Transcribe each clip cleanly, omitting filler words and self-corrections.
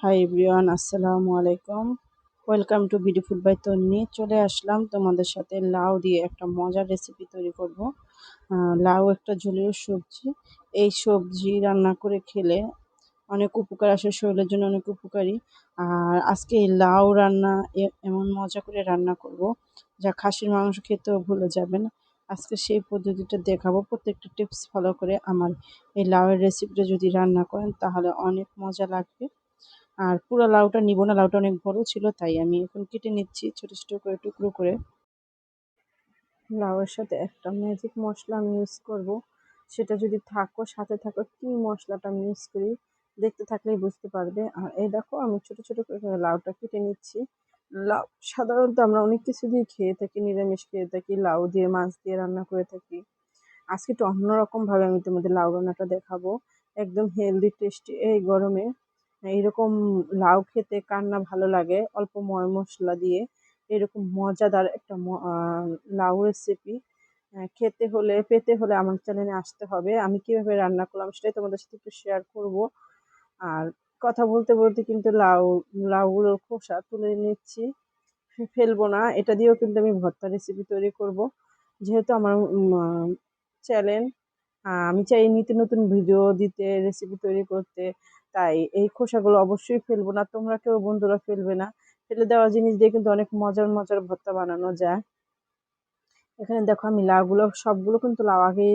Hi everyone, আসসালামু আলাইকুম। Welcome to beautiful by তন্নি। চলে আসলাম তোমাদের সাথে লাউ দিয়ে একটা মজার রেসিপি তৈরি করব। লাউ একটা জলীয় সবজি। এই সবজি রান্না করে খেলে অনেক উপকার আসে, শরীরের জন্য অনেক উপকারী। আর আজকে এই লাউ রান্না এমন মজা করে রান্না করব যা খাসির মাংস খেতেও ভুলে যাবেন। আজকে সেই পদ্ধতিটা দেখাবো। প্রত্যেকটা টিপস ফলো করে আমার এই লাউয়ের রেসিপিটা যদি রান্না করেন তাহলে অনেক মজা লাগবে। আর পুরো লাউটা নিব না, লাউটা অনেক বড় ছিল, তাই আমি এখন কেটে নিচ্ছি ছোট ছোট করে, টুকরো করে। লাউয়ের সাথে একটা ম্যাজিক মশলা আমি ইউজ করব, সেটা যদি থাকো সাথে থাকো কি মশলাটা আমি ইউজ করি দেখতে থাকলেই বুঝতে পারবে। আর এই দেখো আমি ছোট ছোট করে লাউটা কেটে নিচ্ছি। লাউ সাধারণত আমরা অনেক কিছু দিয়ে খেয়ে থাকি, নিরামিষ খেয়ে থাকি, লাউ দিয়ে মাছ দিয়ে রান্না করে থাকি। আজকে একটু অন্যরকম ভাবে আমি তোমাদের লাউ রান্নাটা দেখাবো, একদম হেলদি টেস্টি এই গরমে। এইরকম লাউ খেতে কার না ভালো লাগে অল্প ময় মশলা দিয়ে। এরকম মজাদার একটা লাউ রেসিপি খেতে হলে পেতে হলে আমার চ্যানেলে আসতে হবে। আমি কিভাবে রান্না করলাম সেটাই তোমাদের সাথে একটু শেয়ার করব। আর কথা বলতে বলতে কিন্তু লাউগুলোর খোসা তুলে নিচ্ছি, ফেলবো না। এটা দিয়েও কিন্তু আমি ভর্তা রেসিপি তৈরি করব। যেহেতু আমার চ্যানেল, আমি চাই নিত্য নতুন ভিডিও দিতে, রেসিপি তৈরি করতে, তাই এই খোসাগুলো অবশ্যই ফেলবো না। তোমরা কেউ বন্ধুরা ফেলবে না। ফেলে দেওয়া জিনিস দিয়ে কিন্তু অনেক মজার মজার ভর্তা বানানো যায়। এখানে দেখো আমি লাউগুলো সবগুলো কিন্তু লাউ আগে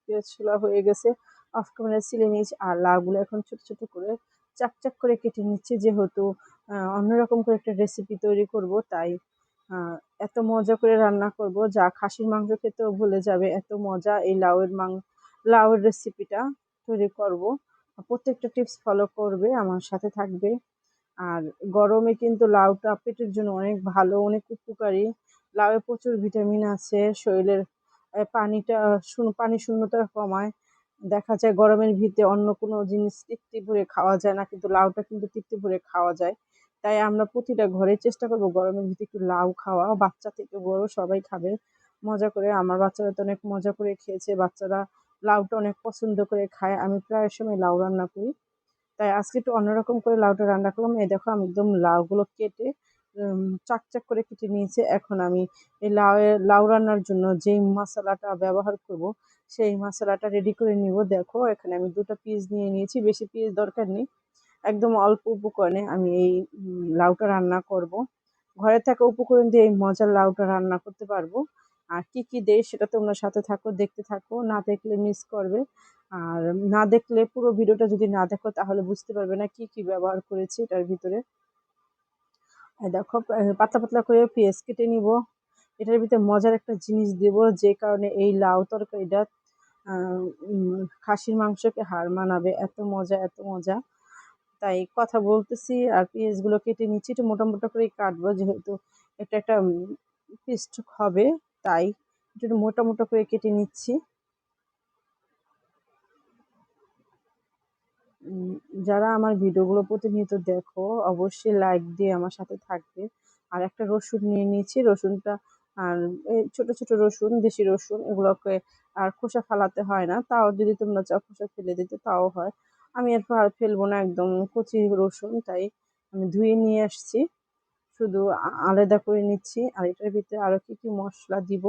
পেঁয়াজ ছোলা হয়ে গেছে, অফ ক্যামেরা ছিলে নিয়েছি। আর লাউগুলো এখন ছোট ছোট করে চাক চাক করে কেটে নিচ্ছি, যেহেতু অন্যরকম করে একটা রেসিপি তৈরি করব, তাই আহ, এত মজা করে রান্না করব যা খাসির মাংস খেতেও ভুলে যাবে, এত মজা এই লাউয়ের রেসিপিটা তৈরি করব। প্রত্যেকটা টিপস ফলো করবে, আমার সাথে থাকবে। আর গরমে কিন্তু লাউটা পেটের জন্য অনেক ভালো, অনেক উপকারী। লাউয়ে প্রচুর ভিটামিন আছে, শরীরের পানি শূন্যতা কমায়। দেখা যায় গরমের ভিতরে অন্য কোনো জিনিস তৃপ্তি ভরে খাওয়া যায় না, কিন্তু লাউটা কিন্তু তৃপ্তি ভরে খাওয়া যায়। তাই আমরা প্রতিটা ঘরে চেষ্টা করবো গরমের ভিতরে একটু লাউ খাওয়া, বাচ্চা থেকে বড় সবাই খাবে মজা করে। আমার বাচ্চারা তো অনেক মজা করে খেয়েছে, বাচ্চারা লাউটা অনেক পছন্দ করে খায়। আমি প্রায় সময় লাউ রান্না করি, তাই আজকে একটু অন্যরকম করে লাউটা রান্না করলাম। এই দেখো আমি একদম লাউগুলো কেটে চাক চাক করে কেটে নিয়েছি। এখন আমি এই লাউ রান্নার জন্য যেই মশলাটা ব্যবহার করব সেই মশলাটা রেডি করে নিব। দেখো এখানে আমি দুটো পিস নিয়ে নিয়েছি, বেশি পিস দরকার নেই, একদম অল্প উপকরণে আমি এই লাউটা রান্না করব। ঘরে থাকা উপকরণ দিয়ে এই মজার লাউটা রান্না করতে পারবো। আর কি কি দেয় সেটা তোমরা সাথে থাকো, দেখতে থাকো, না দেখলে মিস করবে। আর না দেখলে পুরো ভিডিওটা যদি না দেখো তাহলে বুঝতে পারবে না কি কি ব্যবহার করেছি এটার ভিতরে। দেখো পাতলা পাতলা করে পেঁয়াজ কেটে নিব। এটার ভিতরে মজার একটা জিনিস দেব, যে কারণে এই লাউ তরকারিটা খাসির মাংসকে হার মানাবে, এত মজা এত মজা। তাই কথা বলতেছি আর পেঁয়াজ গুলো কেটে নিচ্ছি, একটু মোটা মোটা করে কাটবো, যেহেতু এটা একটা পেস্ট হবে, তাই একটু মোটা মোটা করে কেটে নিচ্ছি। উম, যারা আমার ভিডিওগুলো প্রতিনিয়ত দেখো অবশ্যই লাইক দিয়ে আমার সাথে থাকবে। আর একটা রসুন নিয়ে নিয়েছি, রসুনটা আর এই ছোট ছোট রসুন, দেশি রসুন, এগুলোকে আর খোসা ফালাতে হয় না, তাও যদি তোমরা চাও খোসা ফেলে দিতে তাও হয়। আমি এরপর আর ফেলবো না, একদম কচি রসুন, তাই আমি ধুয়ে নিয়ে আসছি, শুধু আলাদা করে নিচ্ছি। আর এটার ভিতরে আরো কি কি মশলা দিব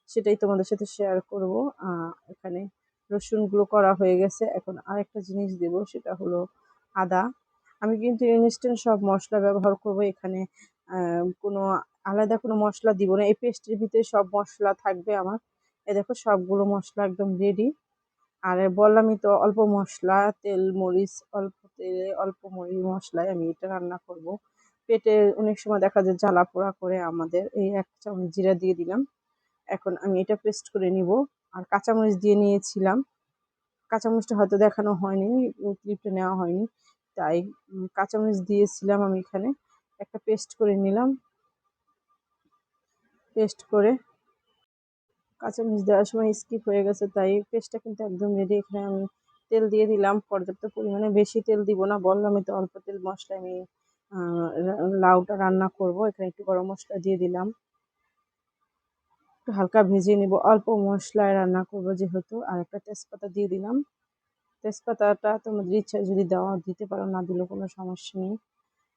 সেটাই তোমাদের সাথে শেয়ার করব। এখানে রসুন গুলো করা হয়ে গেছে, এখন আরেকটা জিনিস দেব, সেটা হলো আদা। আমি কিন্তু ইনস্ট্যান্ট সব মশলা ব্যবহার করব এখানে, কোনো আলাদা কোনো মশলা দিব না। এই পেস্টের ভিতরে সব মশলা থাকবে আমার। এ দেখো সবগুলো মশলা একদম রেডি। আর বললামই তো অল্প মশলা, তেল মরিচ অল্প, তেলে অল্প মশলায় আমি এটা রান্না করব। পেটে অনেক সময় দেখা যায় জ্বালা পোড়া করে আমাদের, এই এক চামচ জিরা দিয়ে দিলাম। এখন আমি এটা পেস্ট করে নিব। আর কাঁচামরিচ দিয়ে নিয়েছিলাম, কাঁচামরিচটা হয়তো দেখানো হয়নি, ক্লিপটা নেওয়া হয়নি, তাই কাঁচামরিচ দিয়েছিলাম আমি এখানে। একটা পেস্ট করে নিলাম, পেস্ট করে কাঁচামরিচ দেওয়ার সময় স্কিপ হয়ে গেছে, তাই পেস্টটা কিন্তু একদম রেডি। এখানে আমি তেল দিয়ে দিলাম পর্যাপ্ত পরিমাণে, বেশি তেল দিব না, বললাম তো অল্প তেল মশলা আমি লাউটা রান্না করব। এখানে একটু গরম মশলা দিয়ে দিলাম, একটু হালকা ভেজে নিব, অল্প মশলায় রান্না করব যেহেতু। আর একটা তেজপাতা দিয়ে দিলাম, তেজপাতাটা তোমাদের ইচ্ছা যদি দেওয়া দিতে পারো, না দিলেও কোনো সমস্যা নেই।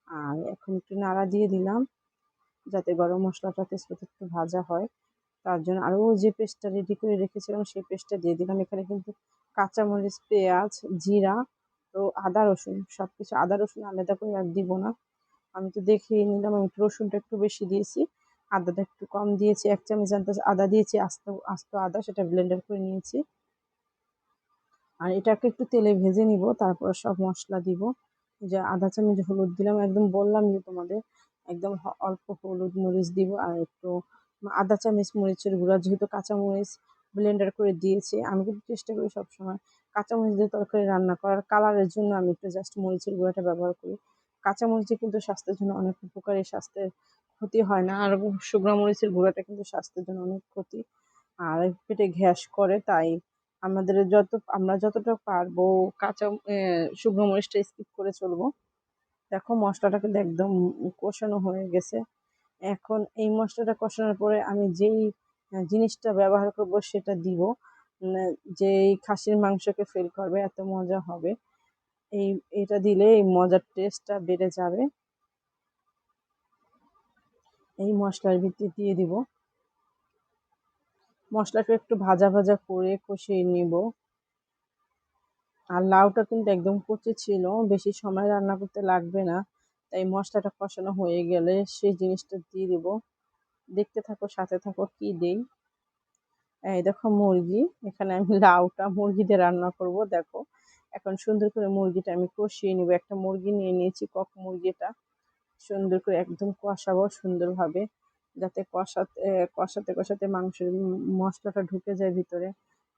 আর এখন একটু নাড়া দিয়ে দিলাম যাতে গরম মশলাটা তেজপাতা একটু ভাজা হয়। তার জন্য আরও যে পেস্টটা রেডি করে রেখেছিলাম সেই পেস্টটা দিয়ে দিলাম। এখানে কিন্তু কাঁচামরিচ, পেঁয়াজ, জিরা তো আদা রসুন সবকিছু, আদা রসুন আলাদা করে আর দিব না। আমি তো দেখেই নিলাম, আমি রসুনটা একটু বেশি দিয়েছি, আদাটা একটু কম দিয়েছি। 1 চামচ আদা দিয়েছি, আস্ত আস্ত আদা, সেটা ব্লেন্ডার করে নিয়েছি। আর এটাকে একটু তেলে ভেজে নিব, তারপর সব মশলা দিব। যে আধা চামচ হলুদ দিলাম, একদম বললাম যে তোমাদের একদম অল্প হলুদ মরিচ দিব। আর একটু আধা চামচ মরিচের গুঁড়া, যেহেতু কাঁচামরিচ ব্লেন্ডার করে দিয়েছি। আমি কিন্তু চেষ্টা করি সবসময় কাঁচামরিচ দিয়ে তরকারি রান্না করার, কালারের জন্য আমি একটু জাস্ট মরিচের গুঁড়াটা ব্যবহার করি। কাঁচামরিচে কিন্তু স্বাস্থ্যের জন্য অনেক উপকারী, স্বাস্থ্যের ক্ষতি হয় না। আর শুকনো মরিচের গুঁড়াটা কিন্তু স্বাস্থ্যের জন্য অনেক ক্ষতি, আর পেটে গ্যাস করে। তাই আমরা যতটা পারবো কাঁচা শুকনো মরিচটা স্কিপ করে চলবো। দেখো মশলাটা কিন্তু একদম কষানো হয়ে গেছে। এখন এই মশলাটা কষানোর পরে আমি যেই জিনিসটা ব্যবহার করব সেটা দিব, যেই খাসির মাংসকে ফেল করবে, এত মজা হবে। এটা দিলে এই মজার টেস্টটা বেড়ে যাবে। এই মশলার ভিতরে দিয়ে দিব। মশলাটা একটু ভাজা ভাজা করে কষিয়ে নিব। আর লাউটা কিন্তু একদম কচি ছিল, বেশি সময় রান্না করতে লাগবে না। তাই মশলাটা কষানো হয়ে গেলে সেই জিনিসটা দিয়ে দিব। দেখতে থাকো, সাথে থাকো কি দেই। এই দেখো মুরগি, এখানে আমি লাউটা মুরগি দিয়ে রান্না করব। দেখো এখন সুন্দর করে মুরগিটা আমি কষিয়ে নিব। একটা মুরগি নিয়ে নিয়েছি, কক মুরগিটা সুন্দর করে একদম কষাবো সুন্দরভাবে, যাতে কষাতে কষাতে মাংসের মশলাটা ঢুকে যায় ভিতরে,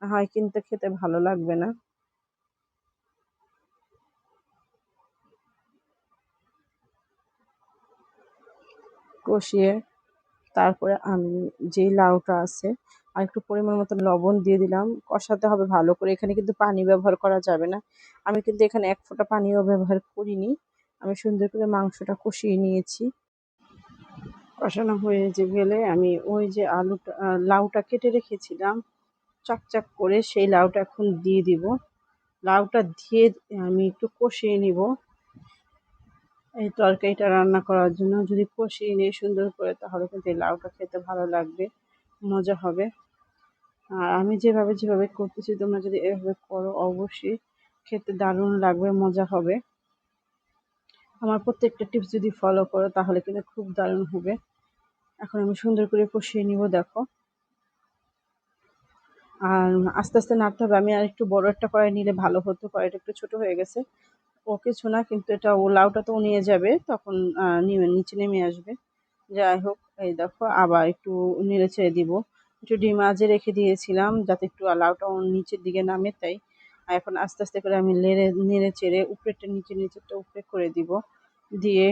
না হয় কিন্তু খেতে ভালো লাগবে না। কষিয়ে তারপরে আমি যেই লাউটা আছে আর একটু পরিমাণ মতো লবণ দিয়ে দিলাম। কষাতে হবে ভালো করে, এখানে কিন্তু পানি ব্যবহার করা যাবে না। আমি কিন্তু এখানে 1 ফোঁটা পানিও ব্যবহার করিনি। আমি সুন্দর করে মাংসটা কষিয়ে নিয়েছি। কষানো হয়ে গেলে আমি ওই যে লাউটা কেটে রেখেছিলাম চাক করে, সেই লাউটা এখন দিয়ে দিব। লাউটা দিয়ে আমি একটু কষিয়ে নিব। এই তরকারিটা রান্না করার জন্য যদি কষিয়ে নিয়ে সুন্দর করে, তাহলে কিন্তু এই লাউটা খেতে ভালো লাগবে, মজা হবে। আর আমি যেভাবে যেভাবে করতেছি, তোমরা যদি এভাবে করো অবশ্যই খেতে দারুণ লাগবে, মজা হবে। আমার প্রত্যেকটা টিপস যদি ফলো করো তাহলে কিন্তু খুব দারুণ হবে। এখন আমি সুন্দর করে কষিয়ে নিব। দেখো আর আস্তে আস্তে নাড়তে হবে। আমি আর একটু বড় একটা কড়াই নিলে ভালো হতো, কড়াইটা একটু ছোট হয়ে গেছে। ও কিছু না, কিন্তু এটা লাউটা তো নিয়ে যাবে তখন, নিচে নেমে আসবে। যাই হোক, এই দেখো আবার একটু নেড়ে ছেড়ে দিব। একটু ডিম আজে রেখে দিয়েছিলাম যাতে একটু লাউটা নিচের দিকে নামে, তাই এখন আস্তে আস্তে করে আমি নেড়ে চেড়ে উপরেরটা নিচে, নিচেরটা উপরে করে দিব। দিয়ে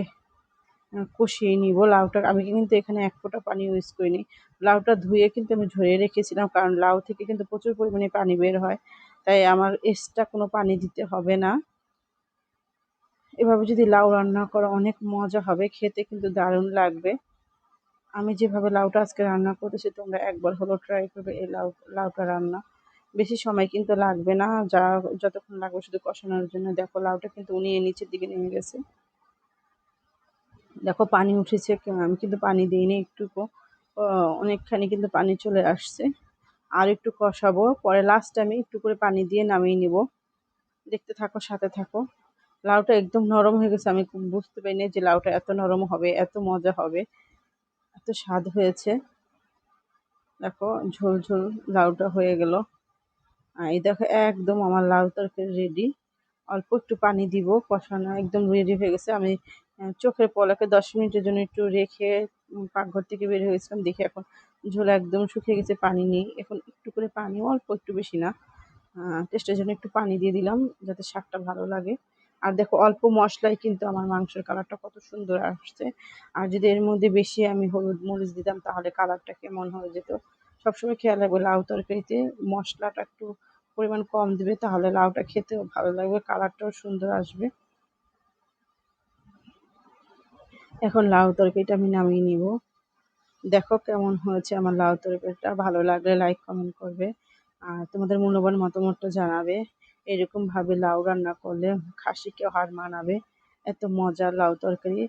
কষিয়ে নিব লাউটা। আমি কিন্তু এখানে 1 ফোঁটা পানি ইউজ করিনি। লাউটা ধুয়ে কিন্তু আমি ঝরিয়ে রেখেছিলাম, কারণ লাউ থেকে কিন্তু প্রচুর পরিমাণে পানি বের হয়। তাই আমার এক্সট্রা কোনো পানি দিতে হবে না। এভাবে যদি লাউ রান্না করো অনেক মজা হবে, খেতে কিন্তু দারুণ লাগবে। আমি যেভাবে লাউটা আজকে রান্না করতেছি, তোমরা একবার হলো ট্রাই করবে এই লাউটা রান্না। বেশি সময় কিন্তু লাগবে না, যতক্ষণ লাগবে শুধু কষানোর জন্য। দেখো লাউটা কিন্তু উনিয়ে নিচের দিকে নেমে গেছে। দেখো পানি উঠেছে, আমি কিন্তু পানি দিইনি একটুকু, অনেকখানি কিন্তু পানি চলে আসছে। আর একটু কষাবো, পরে লাস্টে আমি একটু করে পানি দিয়ে নামিয়ে নিব। দেখতে থাকো, সাথে থাকো। লাউটা একদম নরম হয়ে গেছে, আমি বুঝতে পারিনি যে লাউটা এত নরম হবে, এত মজা হবে, এত স্বাদ হয়েছে। দেখো ঝোল ঝোল লাউটা হয়ে গেল। এই দেখো একদম আমার লাউ তরকারি রেডি। অল্প একটু পানি দিব, কষানো একদম রেডি হয়ে গেছে। আমি চোখের পলকে 10 মিনিটের জন্য একটু রেখে পাকঘর থেকে বের হয়েছিলাম, দেখি এখন ঝোল একদম শুকিয়ে গেছে, পানি নেই। এখন একটু করে পানি, অল্প একটু, বেশি না, টেস্টের জন্য একটু পানি দিয়ে দিলাম যাতে শাকটা ভালো লাগে। আর দেখো অল্প মশলায় কিন্তু আমার মাংসের কালারটা কত সুন্দর আসছে। আর যদি এর মধ্যে বেশি আমি হলুদ মরিচ দিতাম তাহলে কালারটা কেমন হয়ে যেত। সবসময় খেয়াল রাখবে লাউ তরকারিতে মশলাটা একটু পরিমাণ কম দিবে, তাহলে লাউটা খেতেও ভালো লাগবে, কালারটাও সুন্দর আসবে। এখন লাউ তরকারিটা আমি নামিয়ে নিব। দেখো কেমন হয়েছে আমার লাউ তরকারিটা। ভালো লাগলে লাইক কমেন্ট করবে আর তোমাদের মূল্যবান মতামতটা জানাবে। এরকমভাবে লাউ রান্না করলে খাসিকেও হার মানাবে। এত মজার লাউ তরকারি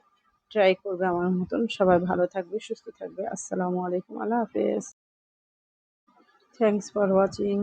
ট্রাই করবে আমার মতন। সবাই ভালো থাকবে, সুস্থ থাকবে। আসসালামু আলাইকুম, আল্লাহ হাফেজ। Thanks for watching.